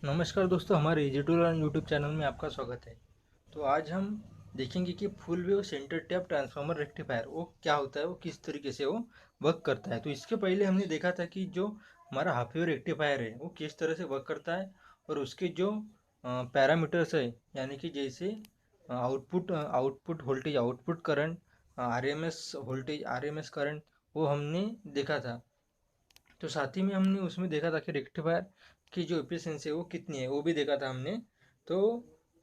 नमस्कार दोस्तों, हमारे इजी टूल यूट्यूब चैनल में आपका स्वागत है। तो आज हम देखेंगे कि full wave centre tap transformer rectifier वो क्या होता है, वो किस तरीके से वो वर्क करता है। तो इसके पहले हमने देखा था कि जो हमारा हाफ वेव रेक्टिफायर है वो किस तरह से वर्क करता है और उसके जो पैरामीटर्स है, यानी कि जैसे output voltage, output current, RMS voltage, RMS current, वो हमने देखा था। तो साथ ही में हमने उसमें देखा था कि रेक्टिफायर की जो एफिशिएंसी है वो कितनी है, वो भी देखा था हमने। तो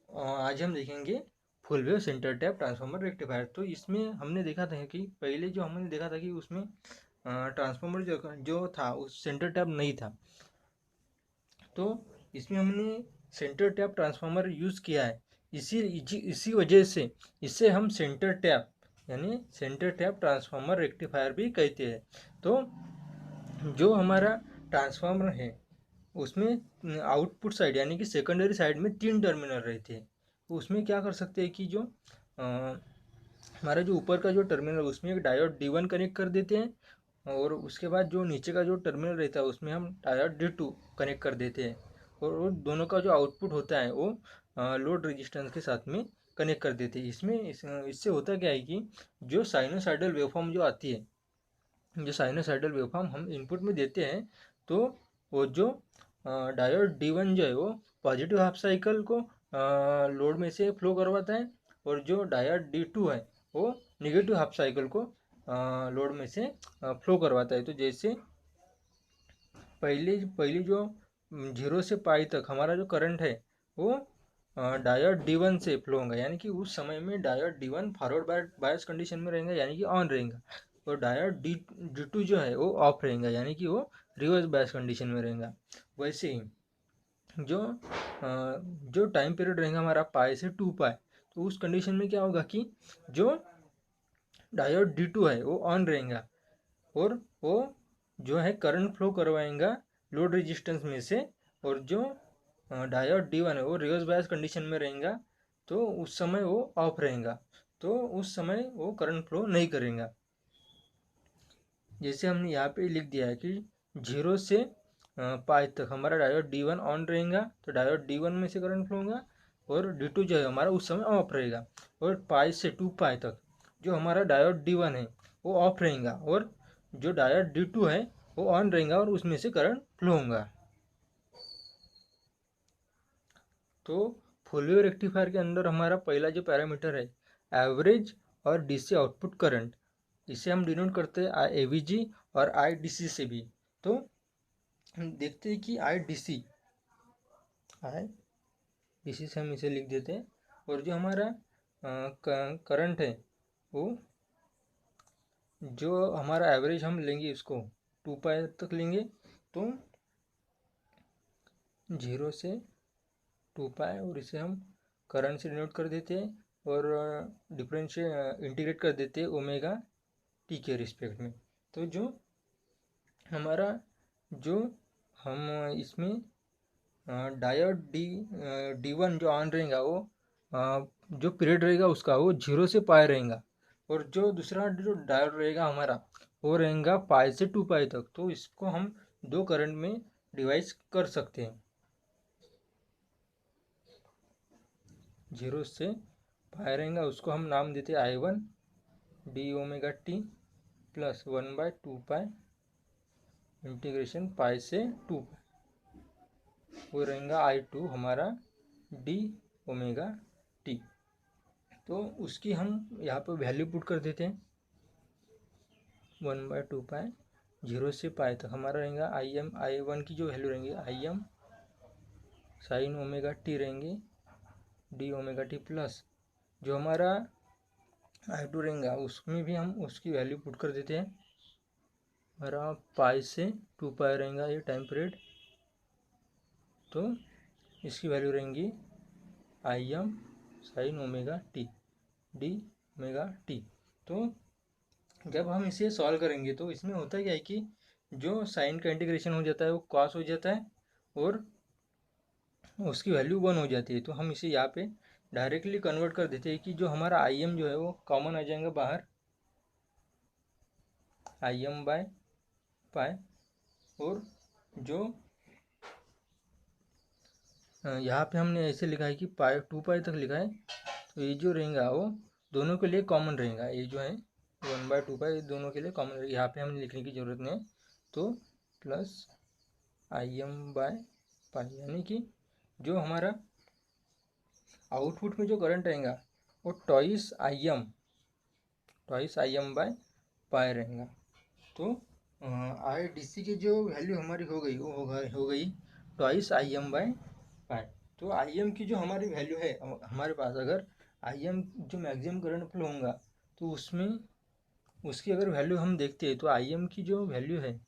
आज हम देखेंगे full wave centre tap transformer rectifier. तो इसमें हमने देखा था कि पहले जो हमने देखा था कि उसमें ट्रांसफार्मर जो था उस सेंटर टैप नहीं था। तो इसमें हमने सेंटर टैप ट्रांसफार्मर यूज़ किया है। इसी वजह से इसे हम सेंटर टैप यानी सेंटर टैप ट्रांसफार्मर रेक्टिफायर भी कहते हैं। तो जो हमारा ट्रांसफार्मर है उसमें आउटपुट साइड यानी कि सेकेंडरी साइड में 3 टर्मिनल रहते हैं। तो उसमें क्या कर सकते हैं कि जो हमारा जो ऊपर का जो टर्मिनल उसमें एक डायोड D1 कनेक्ट कर देते हैं और उसके बाद जो नीचे का जो टर्मिनल रहता है उसमें हम डायोड D2 कनेक्ट कर देते हैं। और वो दोनों का जो आउटपुट होता है वो लोड रेजिस्टेंस के साथ में कनेक्ट कर देते हैं। इससे होता क्या है कि जो साइनोसाइडल वेवफॉर्म जो आती है, जो साइनोसाइडल वेवफॉर्म हम इनपुट में देते हैं, तो वो जो डायोड D1 जो है वो पॉजिटिव हाफ साइकिल को लोड में से फ्लो करवाता है और जो डायोड D2 है वो निगेटिव हाफ साइकिल को लोड में से फ्लो करवाता है। तो जैसे पहले पहली जो 0 से पाई तक हमारा जो करंट है वो डायोड D1 से फ्लो होगा, यानी कि उस समय में diode D1 forward bias condition में रहेगा, यानी कि ऑन रहेगा। और डायोड D2 जो है वो ऑफ रहेगा, यानी कि वो रिवर्स बायस कंडीशन में रहेगा। वैसे ही जो जो टाइम पीरियड रहेगा हमारा पाई से 2 पाई, तो उस कंडीशन में क्या होगा कि जो डायोड D2 है वो ऑन रहेगा और वो जो है करंट फ्लो करवाएगा लोड रेजिस्टेंस में से। और जो डायोड D1 है वो रिवर्स बायस कंडीशन में रहेगा, तो उस समय वो ऑफ रहेगा, तो उस समय वो करंट फ्लो नहीं करेगा। जैसे हमने यहाँ पे लिख दिया है कि 0 से पाई तक हमारा डायोड D1 ऑन रहेगा, तो डायोड D1 में से करंट फ्लो होगा और D2 जो है हमारा उस समय ऑफ रहेगा। और पाई से 2 पाई तक जो हमारा डायोड D1 है वो ऑफ रहेगा और जो डायोड D2 है वो ऑन रहेगा और उसमें से करंट फ्लो होगा। तो फुल वेव रेक्टिफायर के अंदर हमारा पहला जो पैरामीटर है एवरेज और डीसी आउटपुट करंट, इसे हम डिनोट करते हैं AVG और IDC से भी। तो हम देखते हैं कि आई डी सी से हम इसे लिख देते हैं। और जो हमारा करंट है वो जो हमारा एवरेज हम लेंगे इसको 2 पाई तक लेंगे, तो 0 से 2 पाई, और इसे हम करंट से डिनोट कर देते हैं और डिफरेंशियल इंटीग्रेट कर देते हैं ओमेगा टी के रिस्पेक्ट में। तो जो हमारा जो हम इसमें डायोड D1 जो ऑन रहेगा वो जो पीरियड रहेगा उसका वो 0 से पाई रहेगा और जो दूसरा जो डायोड रहेगा हमारा वो रहेगा पाई से 2 पाई तक। तो इसको हम दो करंट में डिवाइस कर सकते हैं। 0 से पाई रहेगा उसको हम नाम देते हैं I1 d⍵t plus 1/2 pi integration pi से 2 पाई, वो रहेगा I2 हमारा d⍵t। तो उसकी हम यहाँ पे वैल्यू पुट कर देते हैं 1/2 पाई 0 से पाई तक हमारा रहेगा I1 की जो वैल्यू रहेंगी Im sin⍵t रहेंगे d⍵t प्लस जो हमारा I2 रहेगा उसमें भी हम उसकी वैल्यू पुट कर देते हैं। हमारा पाई से 2 पाई रहेगा ये टाइम पीरियड, तो इसकी वैल्यू रहेंगी Im sin⍵t d⍵t। तो जब हम इसे सॉल्व करेंगे तो इसमें होता क्या है कि जो साइन का इंटीग्रेशन हो जाता है वो कॉस हो जाता है और उसकी वैल्यू 1 हो जाती है। तो हम इसे यहाँ पे डायरेक्टली कन्वर्ट कर देते हैं कि जो हमारा Im जो है वो कॉमन आ जाएगा बाहर, Im/पाई, और जो यहाँ पे हमने ऐसे लिखा है कि पाई 2 पाई तक लिखा है, तो ये जो रहेगा वो दोनों के लिए कॉमन रहेगा। ये जो है 1/2 पाई दोनों के लिए कॉमन रहेगा, यहाँ पे हमें लिखने की ज़रूरत नहीं है। तो प्लस Im/पाई, यानी कि जो हमारा आउटपुट में जो करंट रहेगा वो ट्वाइस Im/पाई रहेगा। तो IDC की जो वैल्यू हमारी हो गई वो हो गई ट्वाइस Im/पाई। तो Im की जो हमारी वैल्यू है हमारे पास, अगर Im जो मैक्सिमम करंट फ्लो होगा तो उसमें उसकी अगर वैल्यू हम देखते हैं तो Im की जो वैल्यू है,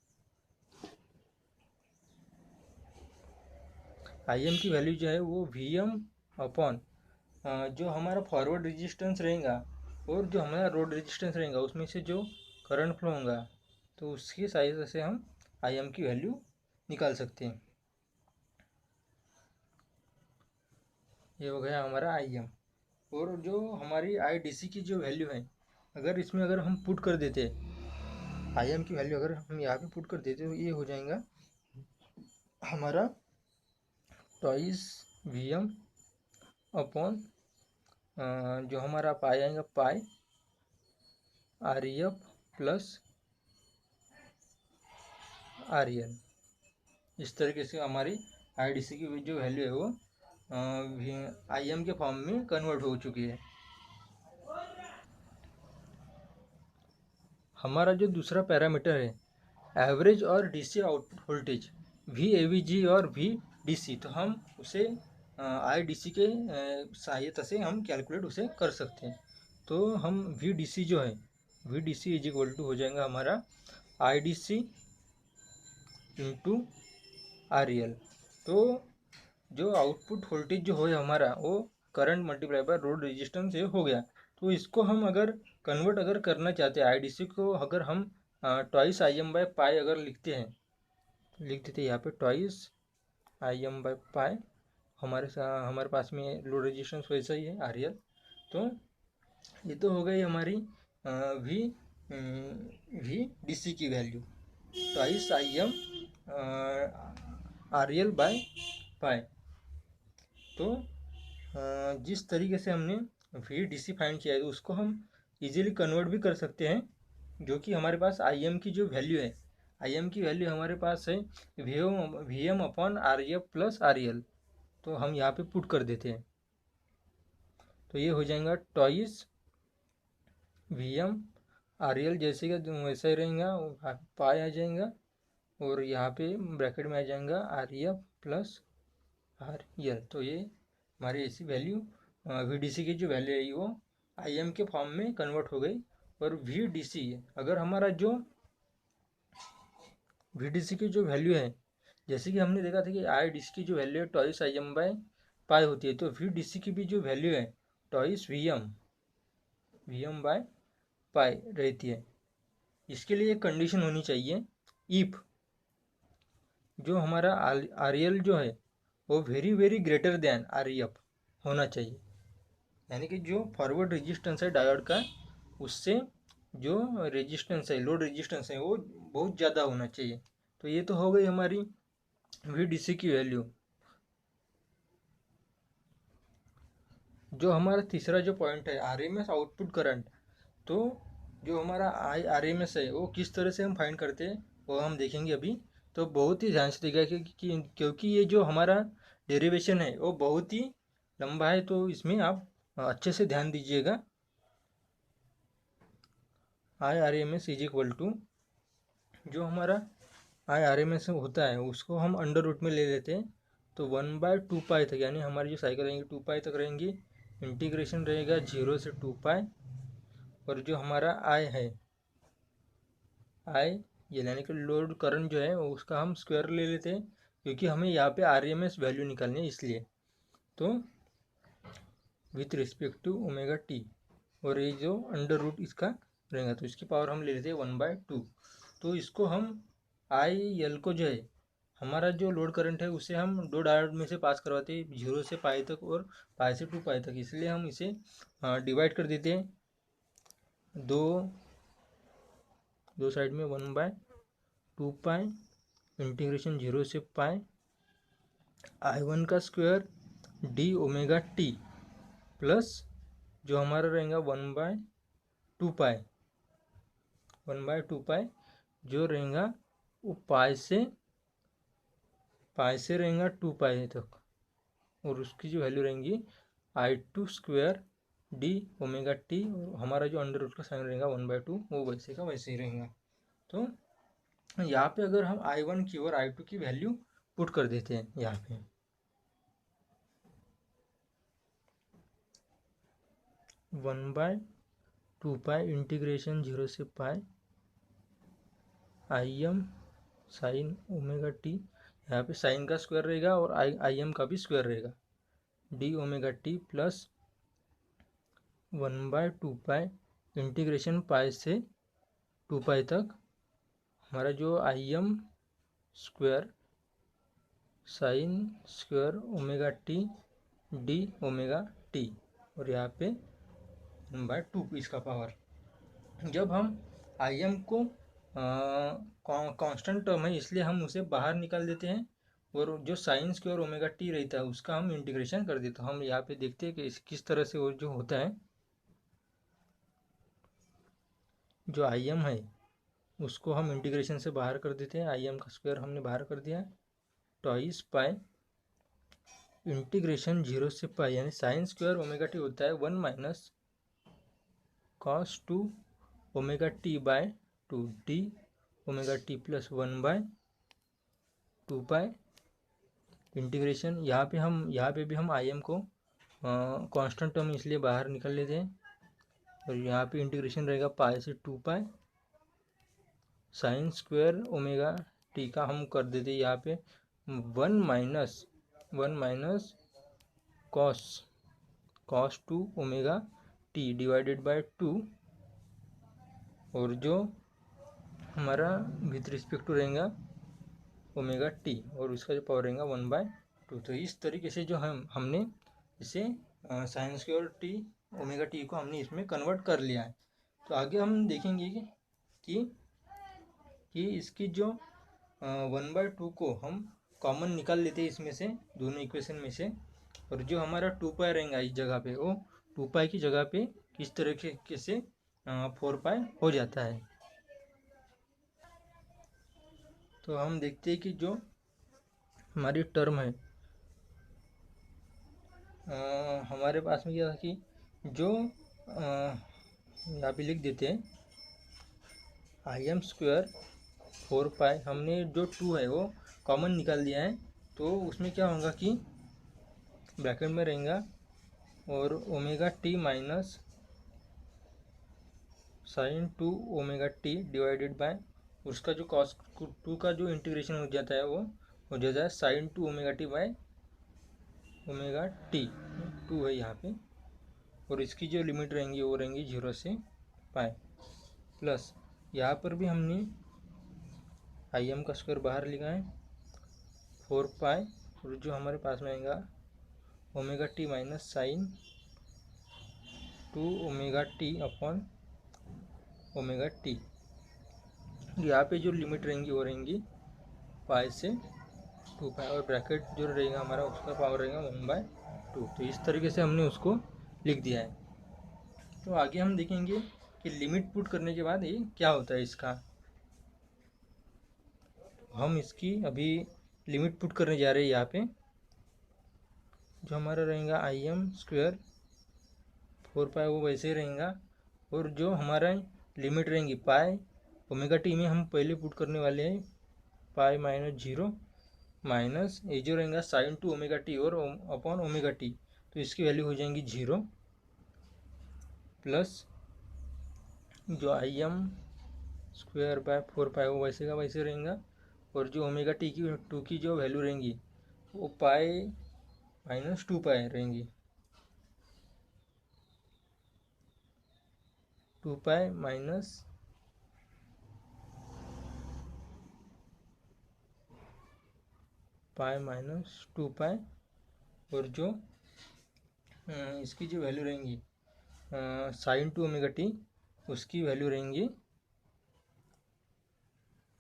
Im की वैल्यू जो है वो Vm अपॉन जो हमारा फॉरवर्ड रेजिस्टेंस रहेगा और जो हमारा रोड रेजिस्टेंस रहेगा उसमें से जो करंट फ्लो होगा, तो उसकी सहायता से हम Im की वैल्यू निकाल सकते हैं। ये हो गया हमारा Im। और जो हमारी IDC की जो वैल्यू है, अगर इसमें अगर हम पुट कर देते Im की वैल्यू, अगर हम यहाँ पे पुट कर देते तो ये हो जाएगा हमारा ट्वाइस Vm अपॉन जो हमारा पाई आएगा पाई REF प्लस REL। इस तरीके से हमारी IDC की जो वैल्यू है वो Im के फॉर्म में कन्वर्ट हो चुकी है। हमारा जो दूसरा पैरामीटर है एवरेज और DC आउटपुट वोल्टेज VAVG और VDC, तो हम उसे IDC के सहायता से हम कैलकुलेट उसे कर सकते हैं। तो हम VDC जो है VDC इज इक्वल टू हो जाएगा हमारा IDC इंटू REL। तो जो आउटपुट वोल्टेज जो है हमारा वो current multiply by road resistance ये हो गया। तो इसको हम अगर कन्वर्ट अगर करना चाहते हैं IDC को, अगर हम ट्वाइस Im/पाई अगर लिख देते यहाँ पे ट्वाइस Im/पाई, हमारे पास में लोड रेजिस्टेंस वैसा ही है REL। तो ये तो हो गई हमारी VDC की वैल्यू ट्वाइस Im REL/पाई। तो जिस तरीके से हमने VDC फाइंड किया है तो उसको हम इजीली कन्वर्ट भी कर सकते हैं, जो कि हमारे पास Im की जो वैल्यू है, Im की वैल्यू हमारे पास है Vm upon REF plus REL। तो हम यहाँ पे पुट कर देते हैं, तो ये हो जाएगा ट्वाइस Vm REL जैसे का वैसा ही रहेगा, पाई आ जाएगा और यहाँ पे ब्रैकेट में आ जाएगा REF प्लस REL। तो ये हमारी ऐसी वैल्यू VDC की जो वैल्यू है वो Im के फॉर्म में कन्वर्ट हो गई। और VDC अगर हमारा जो VDC की जो वैल्यू है, जैसे कि हमने देखा था कि IDC की जो वैल्यू है ट्वाइस Im/पाई होती है, तो VDC की भी जो वैल्यू है ट्वाइस Vm/पाई रहती है। इसके लिए एक कंडीशन होनी चाहिए, इफ जो हमारा REL जो है वो very very greater than REF होना चाहिए, यानी कि जो फॉरवर्ड रेजिस्टेंस है डायोड का उससे जो रेजिस्टेंस है लोड रेजिस्टेंस है वो बहुत ज़्यादा होना चाहिए। तो ये तो हो गई हमारी VDC की वैल्यू। जो हमारा तीसरा जो पॉइंट है RMS आउटपुट करंट, तो जो हमारा RMS है वो किस तरह से हम फाइंड करते हैं वो हम देखेंगे अभी। तो बहुत ही ध्यान से देखिएगा क्योंकि ये जो हमारा डेरिवेशन है वो बहुत ही लंबा है, तो इसमें आप अच्छे से ध्यान दीजिएगा। IRMS इज इक्वल टू जो हमारा IRMS होता है उसको हम अंडर रूट में ले लेते हैं, तो 1/2 पाई तक, यानी हमारी जो साइकिल रहेंगी 2 पाई तक रहेंगी, इंटीग्रेशन रहेगा 0 से 2 पाई। और जो हमारा I है I ये यानी कि लोड करंट जो है उसका हम स्क्वायर ले लेते हैं, क्योंकि हमें यहाँ पे RMS वैल्यू निकालनी है इसलिए। तो with respect to omega T, और ये जो अंडर रूट इसका रहेगा तो इसकी पावर हम ले लेते हैं 1/2। तो इसको हम IL को जो है हमारा जो लोड करंट है उसे हम दो डायोड में से पास करवाते हैं 0 से पाई तक और पाई से 2 पाई तक, इसलिए हम इसे डिवाइड कर देते हैं दो साइड में 1/2 पाई इंटीग्रेशन 0 से पाई I1 का square D omega T plus जो हमारा रहेगा 1/2 पाई जो रहेगा वो पाई से रहेगा 2 पाई तक, और उसकी जो वैल्यू रहेंगी I2 square D omega T, और हमारा जो अंडर रूट का साइन रहेगा 1/2 वो वैसे का वैसे ही रहेगा। तो यहाँ पे अगर हम I1 की और I2 की वैल्यू पुट कर देते हैं यहाँ पे, 1/2 पाई इंटीग्रेशन 0 से पाई IM साइन ओमेगा टी, यहाँ पे साइन का स्क्वायर रहेगा और IM का भी स्क्वायर रहेगा, D omega T plus 1/2 pi integration pi से 2 पाई तक हमारा जो IM square sine square omega T D omega T, और यहाँ पे 1/2 इसका पावर। जब हम IM को कांस्टेंट टर्म है इसलिए हम उसे बाहर निकाल देते हैं, और जो साइन स्क्वायर ओमेगा टी रहता है उसका हम इंटीग्रेशन कर देते हैं। हम यहाँ पे देखते हैं कि किस तरह से वो जो होता है, जो IM है उसको हम इंटीग्रेशन से बाहर कर देते हैं। IM का स्क्वायर हमने बाहर कर दिया, ट्वाइस पाई इंटीग्रेशन 0 से पाई, यानी साइन स्क्वायर ओमेगा टी होता है 1 minus cos 2 omega t by 2 d omega T plus 1/2 pi integration. यहाँ पे भी हम IM को कांस्टेंट टर्म इसलिए बाहर निकल लेते हैं, और यहाँ पे इंटीग्रेशन रहेगा पाई से 2 pi sine square omega T का हम कर देते हैं यहाँ पे 1 minus cos 2 omega t divided bye 2, और जो हमारा विथ रिस्पेक्ट टू रहेगा ओमेगा टी, और उसका जो पावर रहेगा 1/2। तो इस तरीके से जो हमने इसे sine square T omega T को हमने इसमें कन्वर्ट कर लिया है। तो आगे हम देखेंगे कि इसकी जो 1/2 को हम कॉमन निकाल लेते हैं इसमें से, दोनों इक्वेशन में से, और जो हमारा 2 पाई रहेगा इस जगह पे, वो 2 पाई की जगह पे किस तरीके से 4 पाई हो जाता है। तो हम देखते हैं कि जो हमारी टर्म है हमारे पास में क्या था कि जो यहाँ पे लिख देते हैं IM स्क्वायर 4 पाई, हमने जो 2 है वो कॉमन निकाल दिया है, तो उसमें क्या होगा कि ब्रैकेट में रहेगा और omega t minus sine 2 omega t divided by उसका जो कॉस 2 का जो इंटीग्रेशन हो जाता है वो हो जाता है sine 2 omega t by omega t, 2 है यहाँ पे, और इसकी जो लिमिट रहेंगी वो रहेंगी 0 से पाई, प्लस यहाँ पर भी हमने IM का स्क्वायर बाहर लिखा है 4 पाई, और जो हमारे पास में आएगा omega t minus sine 2 omega t upon omega t. यहाँ पे जो लिमिट रहेंगी वो रहेंगी पाई से 2 पाई, और ब्रैकेट जो रहेगा हमारा उसका पावर रहेगा 1/2। तो इस तरीके से हमने उसको लिख दिया है। तो आगे हम देखेंगे कि लिमिट पुट करने के बाद ये क्या होता है इसका। हम इसकी अभी लिमिट पुट करने जा रहे हैं। यहाँ पे जो हमारा रहेगा IM स्क्वायर 4 पाई वो वैसे ही रहेगा, और जो हमारा लिमिट रहेंगी पाई ओमेगा टी में हम पहले पुट करने वाले हैं पाई माइनस 0 माइनस ये जो रहेगा साइन 2 ओमेगा टी और अपॉन ओमेगा टी, तो इसकी वैल्यू हो जाएंगी 0, प्लस जो IM स्क्वायर बाय 4 पाई वो वैसे का वैसे रहेगा, और जो ओमेगा टी की 2 की जो वैल्यू रहेंगी वो पाई माइनस 2 पाई रहेंगी, 2 पाई माइनस पाई माइनस 2 पाई, और जो इसकी जो वैल्यू रहेंगी साइन 2 ओमेगा टी उसकी वैल्यू रहेंगी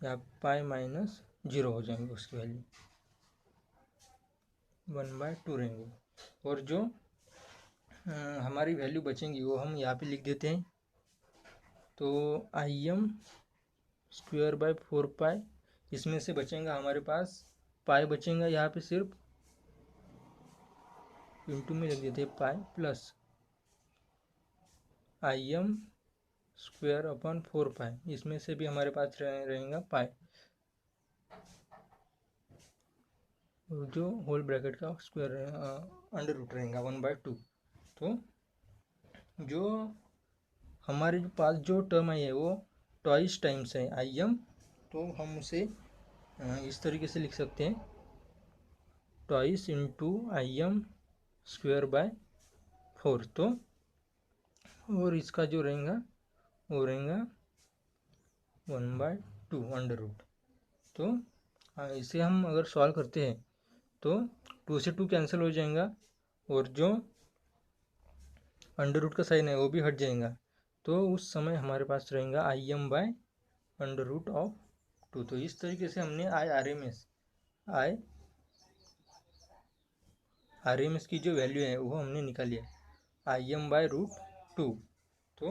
यहाँ पाई माइनस 0 हो जाएंगे उसकी वैल्यू। 1/2 रहेंगे। और जो हमारी वैल्यू बचेंगी वो हम यहाँ पे लिख देते हैं। तो Im स्क्वायर बाय 4 पाई, इसमें से बचेगा हमारे पास पाई बचेगा यहाँ पे सिर्फ, इंटू में लिख देते हैं pi plus Im square upon 4 पाई, इसमें से भी हमारे पास रहेगा पाई, जो होल ब्रैकेट का स्क्वायर अंडर रूट रहेगा 1/2। तो जो हमारे पास जो टर्म आई है वो ट्वाइस टाइम्स है Im, तो हम उसे इस तरीके से लिख सकते हैं, twice into Im square by 4। तो और इसका जो रहेगा वो रहेगा 1/2 अंडर रूट। तो इसे हम अगर सॉल्व करते हैं तो 2 से 2 कैंसिल हो जाएगा, और जो अंडर रूट का साइन है वो भी हट जाएगा। तो उस समय हमारे पास रहेगा Im by under root of 2। तो इस तरीके से हमने RMS की जो वैल्यू है वो हमने निकाली है, Im बाय रूट 2। तो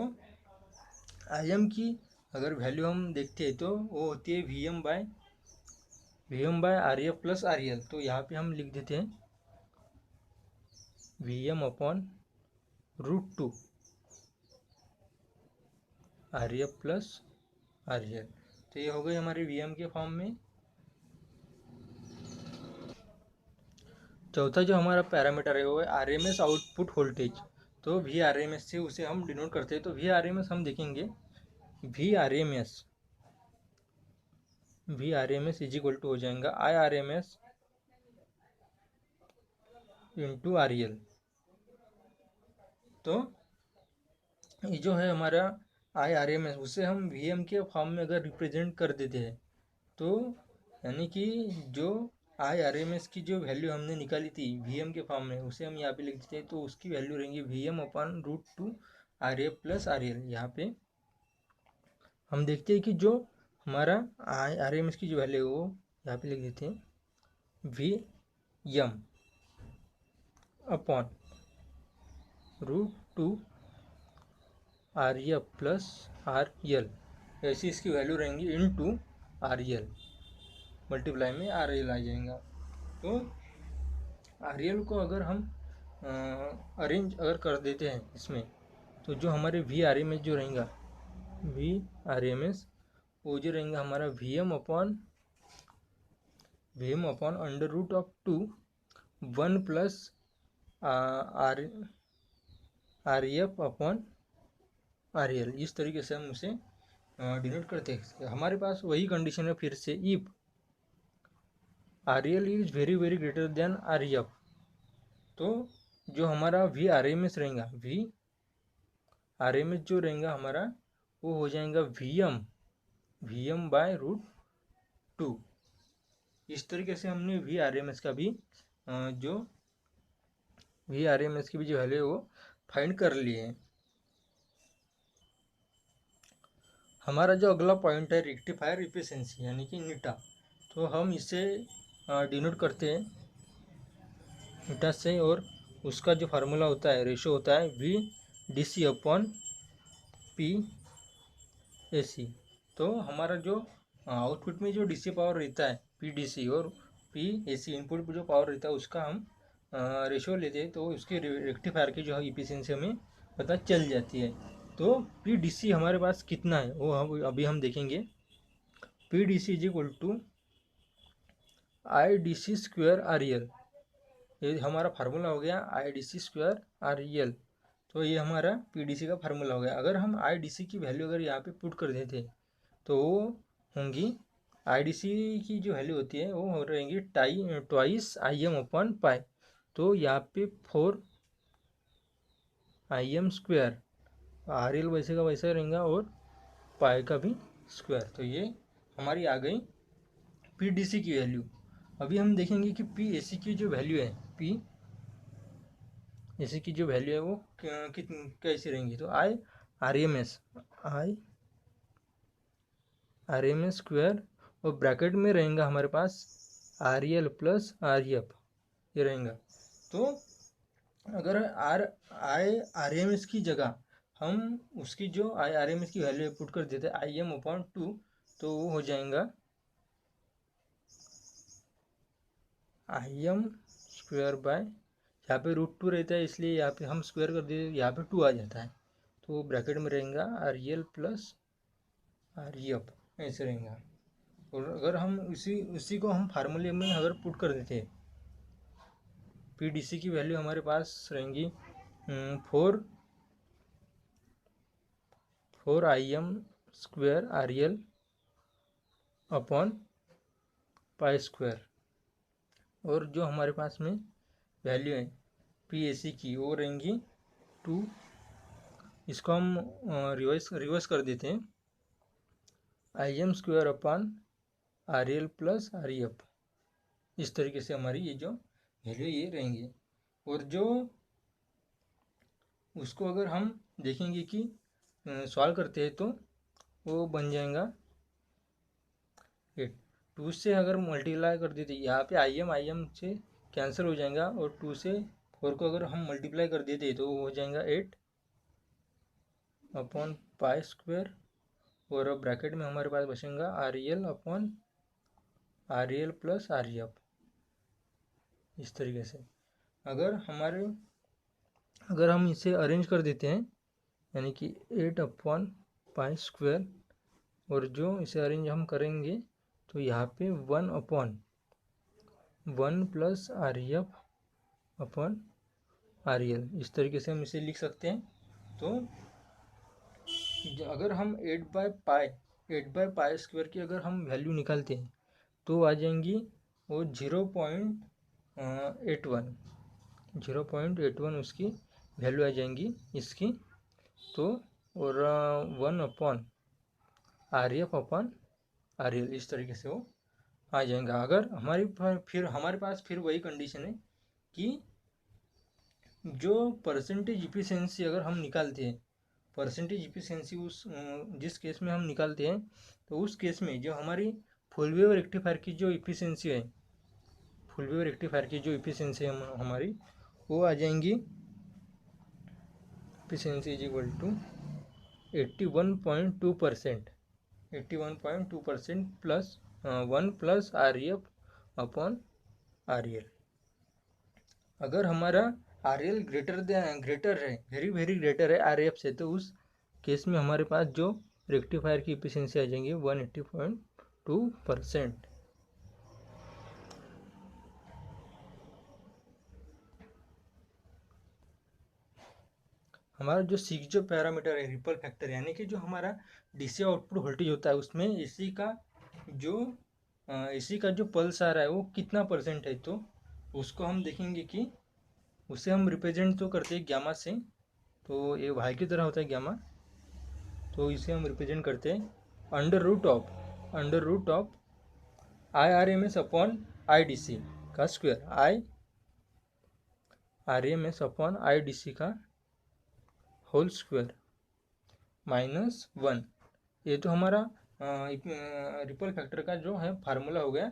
Im की अगर वैल्यू हम देखते हैं तो वो होती है Vm by RF plus RL। तो यहाँ पे हम लिख देते हैं Vm upon root 2 RF plus RL। तो ये हो गई हमारे Vm के फॉर्म में। चौथा जो हमारा पैरामीटर है वो है RMS आउटपुट वोल्टेज। तो VRMS से उसे हम डिनोट करते हैं। तो VRMS हम देखेंगे, VRMS इज इक्वल टू हो जाएगा IRMS इंटू RL। तो ये जो है हमारा IRMS, उसे हम VM के फॉर्म में अगर रिप्रेजेंट कर देते हैं तो यानी कि जो IRMS की जो वैल्यू हमने निकाली थी VM के फॉर्म में उसे हम यहाँ पे लिख देते हैं। तो उसकी वैल्यू रहेंगी Vm upon root 2 RF plus RL। यहाँ पे हम देखते हैं कि जो हमारा IRMS की जो वैल्यू है वो यहाँ पे लिख देते हैं Vm upon root 2 RF plus RL, ऐसी इसकी वैल्यू रहेंगी इनटू RL, मल्टीप्लाई में RL आ जाएगा। तो RL को अगर हम अरेंज अगर कर देते हैं इसमें, तो जो हमारे VRMS जो रहेगा, VRMS वो जो रहेगा हमारा Vm upon under root of 2 1 plus RF upon RL। इस तरीके से हम उसे डिनोट करते हैं। हमारे पास वही कंडीशन है फिर से, if RL is very very greater than RF, तो जो हमारा VRMS रहेगा, VRMS जो रहेगा हमारा वो हो जाएगा Vm बाय रूट 2। इस तरीके से हमने VRMS का भी जो VRMS की भी जो वैल्यू है वो फाइंड कर लिए हैं। हमारा जो अगला पॉइंट है रेक्टिफायर इफिशिएंसी यानी कि नीटा। तो हम इसे डिनोट करते हैं नीटा से, और उसका जो फार्मूला होता है, रेशो होता है VDC अपॉन PAC। तो हमारा जो आउटपुट में जो DC पावर रहता है PDC, और PAC इनपुट पर जो पावर रहता है उसका हम रेशो लेते हैं, तो उसके रेक्टिफायर की जो है इफिशिएंसी हमें पता चल जाती है। तो PDC हमारे पास कितना है वो अभी हम देखेंगे। PDC is equal to IDC square RL, ये हमारा फार्मूला हो गया IDC स्क्वायर RL। तो ये हमारा PDC का फार्मूला हो गया। अगर हम IDC की वैल्यू अगर यहाँ पे पुट कर देते तो वो होंगी, IDC की जो वैल्यू होती है वो हो रहेंगी ट्वाइस Im अपॉन पाई। तो यहाँ पे 4 Im स्क्वायर, RL वैसे का वैसा रहेगा और पाई का भी स्क्वायर। तो ये हमारी आ गई PDC की वैल्यू। अभी हम देखेंगे कि PAC की जो वैल्यू है, PAC की जो वैल्यू है वो कैसी रहेंगी। तो RMS स्क्वायर और ब्रैकेट में रहेगा हमारे पास RL प्लस RF, ये रहेगा। तो अगर आर एम एस की जगह हम उसकी जो आर एम एस की वैल्यू पुट कर देते हैं IM/2, तो वो हो जाएगा IM² यहाँ पे √2 रहता है, इसलिए यहाँ पे हम स्क्वायर कर देते, यहाँ पे 2 आ जाता है, तो ब्रैकेट में रहेगा REL प्लस REF, ऐसे रहेगा। और अगर हम उसी को हम फार्मूले में अगर पुट कर देते हैं, PDC की वैल्यू हमारे पास रहेंगी 4 IM² REL upon pi square, और जो हमारे पास में वैल्यू है PAC की वो रहेंगी 2। इसको हम रिवर्स कर देते हैं, IM² upon REL plus REF। इस तरीके से हमारी ये जो वैल्यू ये रहेंगी। और जो उसको अगर हम देखेंगे कि सॉल्व करते हैं, तो वो बन जाएगा 8। 2 से अगर मल्टीप्लाई कर देते, यहाँ पे IM से कैंसिल हो जाएगा, और 2 से 4 को अगर हम मल्टीप्लाई कर देते तो वो हो जाएगा 8 अपॉन पाई स्क्वायर, और अब ब्रैकेट में हमारे पास बचेगा REL upon REL plus REF। इस तरीके से अगर हम इसे अरेंज कर देते हैं, यानी कि 8 अपॉन पाई स्क्वायर, और जो इसे अरेंज हम करेंगे तो यहाँ पे 1 upon 1 plus REF upon REL, इस तरीके से हम इसे लिख सकते हैं। तो अगर हम 8/पाई स्क्वायर की अगर हम वैल्यू निकालते हैं, तो आ जाएंगी वो 0.81 उसकी वैल्यू आ जाएंगी इसकी। तो और 1 अपॉन REF अपॉन REL, इस तरीके से वो आ जाएगा। अगर हमारे पास फिर वही कंडीशन है कि जो परसेंटेज इफिशिएंसी अगर हम निकालते हैं, परसेंटेज इफिशिएंसी जिस केस में हम निकालते हैं, तो उस केस में जो हमारी फुल वेव रेक्टिफायर की जो इफिशिएंसी है, हमारी वो आ जाएंगी, efficiency is equal to 81.2%, 81.2% plus 1 plus REF upon REL। अगर हमारा REL ग्रेटर है, वेरी ग्रेटर है REF से, तो उस केस में हमारे पास जो रेक्टिफायर की इफिशिएंसी आ जाएंगी 180.2%। हमारा जो सिक्स जो पैरामीटर है रिपल फैक्टर, यानी कि जो हमारा DC आउटपुट वोल्टेज होता है, उसमें AC का जो पल्स आ रहा है वो कितना परसेंट है, तो उसको हम देखेंगे कि उसे हम रिप्रेजेंट तो करते हैं गामा से। तो ये वाई की तरह होता है गामा, तो इसे हम रिप्रेजेंट करते हैं under root of IRMS upon IDC का स्क्वायर, IRMS अपॉन IDC का होल स्क्वायर -1। ये तो हमारा रिपल फैक्टर का जो है फार्मूला हो गया।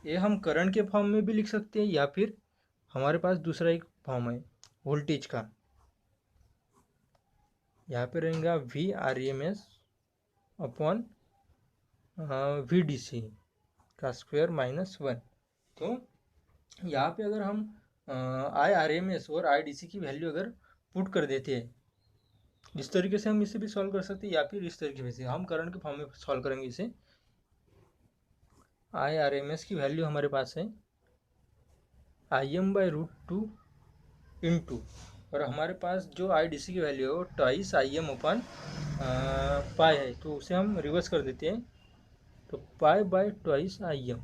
ये हम करंट के फॉर्म में भी लिख सकते हैं, या फिर हमारे पास दूसरा एक फॉर्म है वोल्टेज का, यहाँ पे रहेगा VRMS अपॉन VDC का स्क्वायर -1। तो यहाँ पे अगर हम IRMS और IDC की वैल्यू अगर पुट कर देते हैं, इस तरीके से हम इसे भी सॉल्व कर सकते हैं, या फिर इस तरीके से हम करंट के फॉर्म में सॉल्व करेंगे इसे। IRMS की वैल्यू हमारे पास है IM/√2 इंटू, और हमारे पास जो IDC की वैल्यू है वो 2 IM अपन पाई है, तो उसे हम रिवर्स कर देते हैं, तो पाई/2 IM,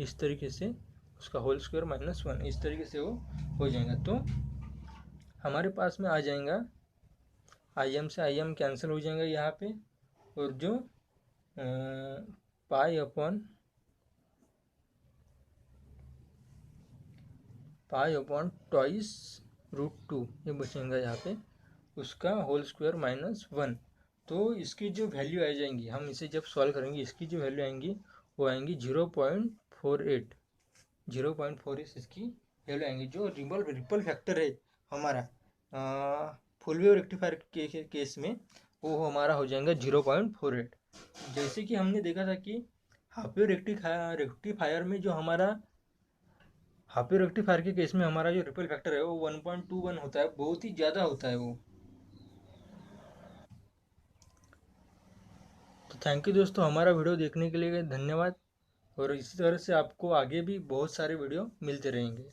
इस तरीके से उसका होल स्क्वायर -1, इस तरीके से वो हो जाएगा। तो हमारे पास में आ जाएगा IM से IM कैंसिल हो जाएगा यहाँ पे, और जो पाई अपॉन 2/√2 ये बचेगा यहाँ पे, उसका होल स्क्वायर -1। तो इसकी जो वैल्यू आ जाएंगी, हम इसे जब सॉल्व करेंगे, इसकी जो वैल्यू आएंगी वो आएंगी 0.48, 0.4 इसकी वैल्यू आएंगी। जो रिपल फैक्टर है हमारा फुल वेव रेक्टिफायर के केस में वो हमारा हो जाएगा 0.48। जैसे कि हमने देखा था कि हाफ वेव रेक्टिफायर में जो हमारा हाफ वेव रेक्टिफायर के केस में हमारा जो रिपल फैक्टर है वो 1.21 होता है, बहुत ही ज़्यादा होता है वो। तो थैंक यू दोस्तों, हमारा वीडियो देखने के लिए धन्यवाद। और इसी तरह से आपको आगे भी बहुत सारे वीडियो मिलते रहेंगे।